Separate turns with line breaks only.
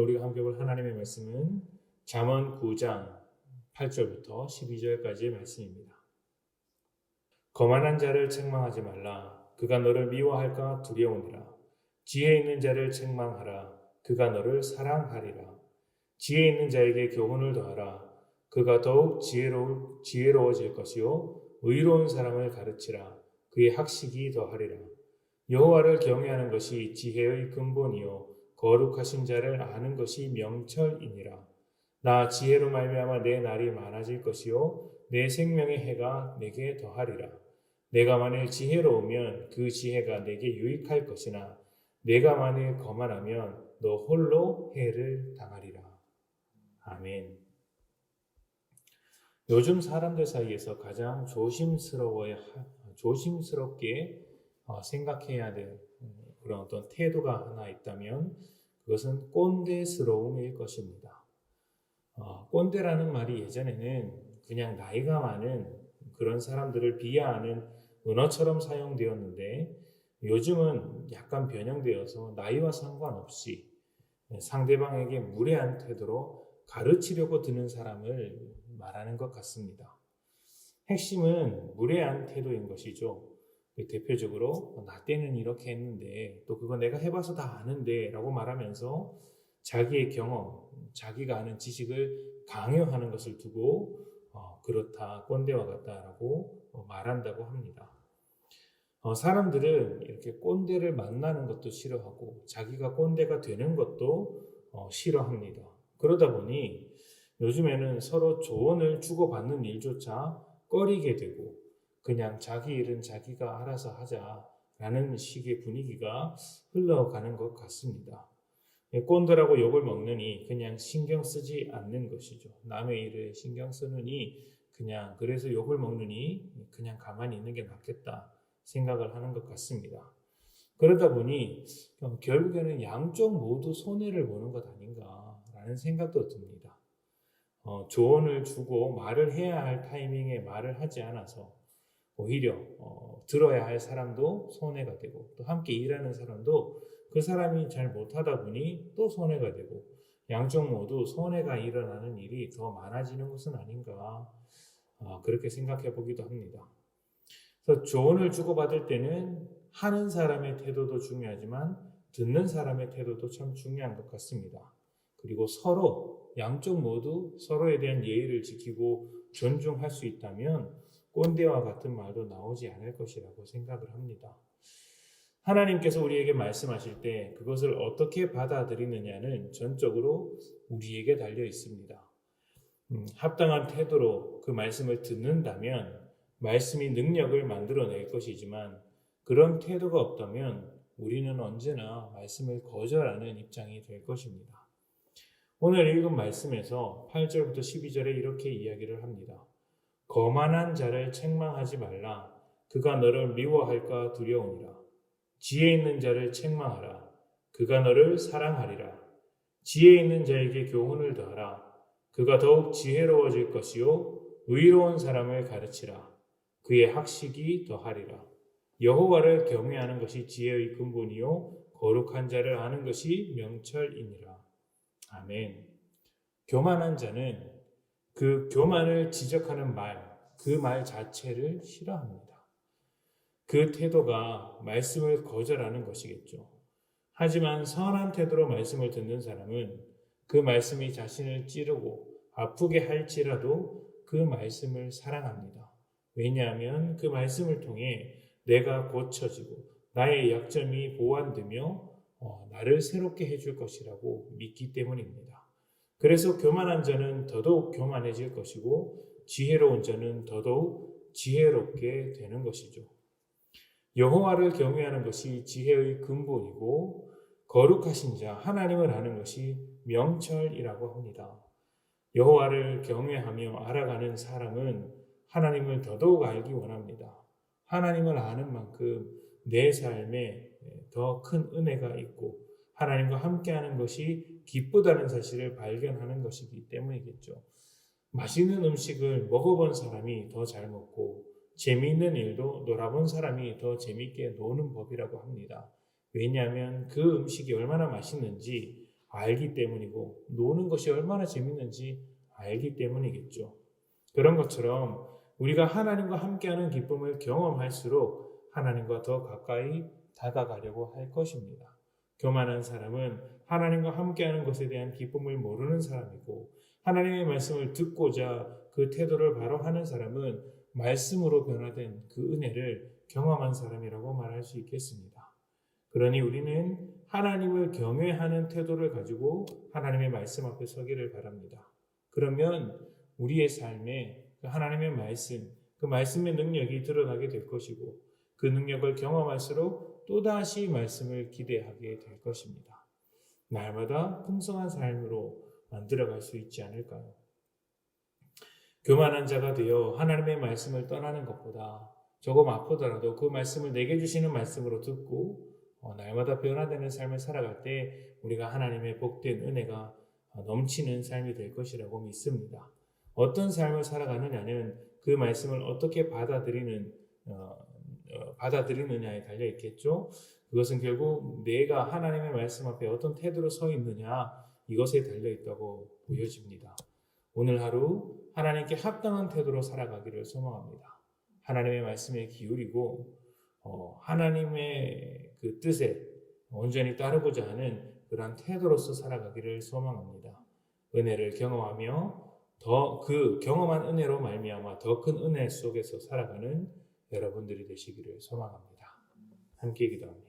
우리가 함께 볼 하나님의 말씀은 잠언 9장 8절부터 12절까지의 말씀입니다. 거만한 자를 책망하지 말라. 그가 너를 미워할까 두려우니라. 지혜 있는 자를 책망하라. 그가 너를 사랑하리라. 지혜 있는 자에게 교훈을 더하라. 그가 더욱 지혜로워질 것이요 의로운 사람을 가르치라. 그의 학식이 더하리라. 여호와를 경외하는 것이 지혜의 근본이요 거룩하신 자를 아는 것이 명철이니라. 나 지혜로 말미암아 내 날이 많아질 것이요 내 생명의 해가 내게 더하리라. 내가 만일 지혜로우면 그 지혜가 내게 유익할 것이나 내가 만일 거만하면 너 홀로 해를 당하리라. 아멘. 요즘 사람들 사이에서 가장 조심스럽게 생각해야 될 그런 어떤 태도가 하나 있다면 그것은 꼰대스러움일 것입니다. 꼰대라는 말이 예전에는 그냥 나이가 많은 그런 사람들을 비하하는 은어처럼 사용되었는데 요즘은 약간 변형되어서 나이와 상관없이 상대방에게 무례한 태도로 가르치려고 드는 사람을 말하는 것 같습니다. 핵심은 무례한 태도인 것이죠. 대표적으로 나 때는 이렇게 했는데 또 그거 내가 해봐서 다 아는데 라고 말하면서 자기의 경험, 자기가 아는 지식을 강요하는 것을 두고 그렇다, 꼰대와 같다라고 말한다고 합니다. 사람들은 이렇게 꼰대를 만나는 것도 싫어하고 자기가 꼰대가 되는 것도 싫어합니다. 그러다 보니 요즘에는 서로 조언을 주고받는 일조차 꺼리게 되고 그냥 자기 일은 자기가 알아서 하자라는 식의 분위기가 흘러가는 것 같습니다. 꼰대라고 욕을 먹느니 그냥 신경 쓰지 않는 것이죠. 남의 일을 신경 쓰느니 그냥 그래서 욕을 먹느니 그냥 가만히 있는 게 낫겠다 생각을 하는 것 같습니다. 그러다 보니 결국에는 양쪽 모두 손해를 보는 것 아닌가라는 생각도 듭니다. 조언을 주고 말을 해야 할 타이밍에 말을 하지 않아서 오히려 들어야 할 사람도 손해가 되고 또 함께 일하는 사람도 그 사람이 잘 못하다 보니 또 손해가 되고 양쪽 모두 손해가 일어나는 일이 더 많아지는 것은 아닌가 그렇게 생각해 보기도 합니다. 그래서 조언을 주고받을 때는 하는 사람의 태도도 중요하지만 듣는 사람의 태도도 참 중요한 것 같습니다. 그리고 서로 양쪽 모두 서로에 대한 예의를 지키고 존중할 수 있다면 꼰대와 같은 말도 나오지 않을 것이라고 생각을 합니다. 하나님께서 우리에게 말씀하실 때 그것을 어떻게 받아들이느냐는 전적으로 우리에게 달려 있습니다. 합당한 태도로 그 말씀을 듣는다면 말씀이 능력을 만들어낼 것이지만 그런 태도가 없다면 우리는 언제나 말씀을 거절하는 입장이 될 것입니다. 오늘 읽은 말씀에서 8절부터 12절에 이렇게 이야기를 합니다. 거만한 자를 책망하지 말라. 그가 너를 미워할까 두려우니라. 지혜 있는 자를 책망하라. 그가 너를 사랑하리라. 지혜 있는 자에게 교훈을 더하라. 그가 더욱 지혜로워질 것이요 의로운 사람을 가르치라. 그의 학식이 더하리라. 여호와를 경외하는 것이 지혜의 근본이요 거룩한 자를 아는 것이 명철이니라. 아멘. 교만한 자는 그 교만을 지적하는 그 말 자체를 싫어합니다. 그 태도가 말씀을 거절하는 것이겠죠. 하지만 선한 태도로 말씀을 듣는 사람은 그 말씀이 자신을 찌르고 아프게 할지라도 그 말씀을 사랑합니다. 왜냐하면 그 말씀을 통해 내가 고쳐지고 나의 약점이 보완되며 나를 새롭게 해줄 것이라고 믿기 때문입니다. 그래서 교만한 자는 더더욱 교만해질 것이고 지혜로운 자는 더더욱 지혜롭게 되는 것이죠. 여호와를 경외하는 것이 지혜의 근본이고 거룩하신 자 하나님을 아는 것이 명철이라고 합니다. 여호와를 경외하며 알아가는 사람은 하나님을 더더욱 알기 원합니다. 하나님을 아는 만큼 내 삶에 더 큰 은혜가 있고 하나님과 함께하는 것이 기쁘다는 사실을 발견하는 것이기 때문이겠죠. 맛있는 음식을 먹어본 사람이 더 잘 먹고 재미있는 일도 놀아본 사람이 더 재미있게 노는 법이라고 합니다. 왜냐하면 그 음식이 얼마나 맛있는지 알기 때문이고 노는 것이 얼마나 재밌는지 알기 때문이겠죠. 그런 것처럼 우리가 하나님과 함께하는 기쁨을 경험할수록 하나님과 더 가까이 다가가려고 할 것입니다. 교만한 사람은 하나님과 함께하는 것에 대한 기쁨을 모르는 사람이고 하나님의 말씀을 듣고자 그 태도를 바로 하는 사람은 말씀으로 변화된 그 은혜를 경험한 사람이라고 말할 수 있겠습니다. 그러니 우리는 하나님을 경외하는 태도를 가지고 하나님의 말씀 앞에 서기를 바랍니다. 그러면 우리의 삶에 하나님의 말씀, 그 말씀의 능력이 드러나게 될 것이고 그 능력을 경험할수록 또다시 말씀을 기대하게 될 것입니다. 날마다 풍성한 삶으로 만들어갈 수 있지 않을까요? 교만한 자가 되어 하나님의 말씀을 떠나는 것보다 조금 아프더라도 그 말씀을 내게 주시는 말씀으로 듣고 날마다 변화되는 삶을 살아갈 때 우리가 하나님의 복된 은혜가 넘치는 삶이 될 것이라고 믿습니다. 어떤 삶을 살아가느냐는 그 말씀을 어떻게 받아들이느냐에 달려 있겠죠. 그것은 결국 내가 하나님의 말씀 앞에 어떤 태도로 서 있느냐 이것에 달려 있다고 보여집니다. 오늘 하루 하나님께 합당한 태도로 살아가기를 소망합니다. 하나님의 말씀에 기울이고 하나님의 그 뜻에 온전히 따르고자 하는 그러한 태도로서 살아가기를 소망합니다. 은혜를 경험하며 더 그 경험한 은혜로 말미암아 더 큰 은혜 속에서 살아가는 여러분들이 되시기를 소망합니다. 함께 기도합니다.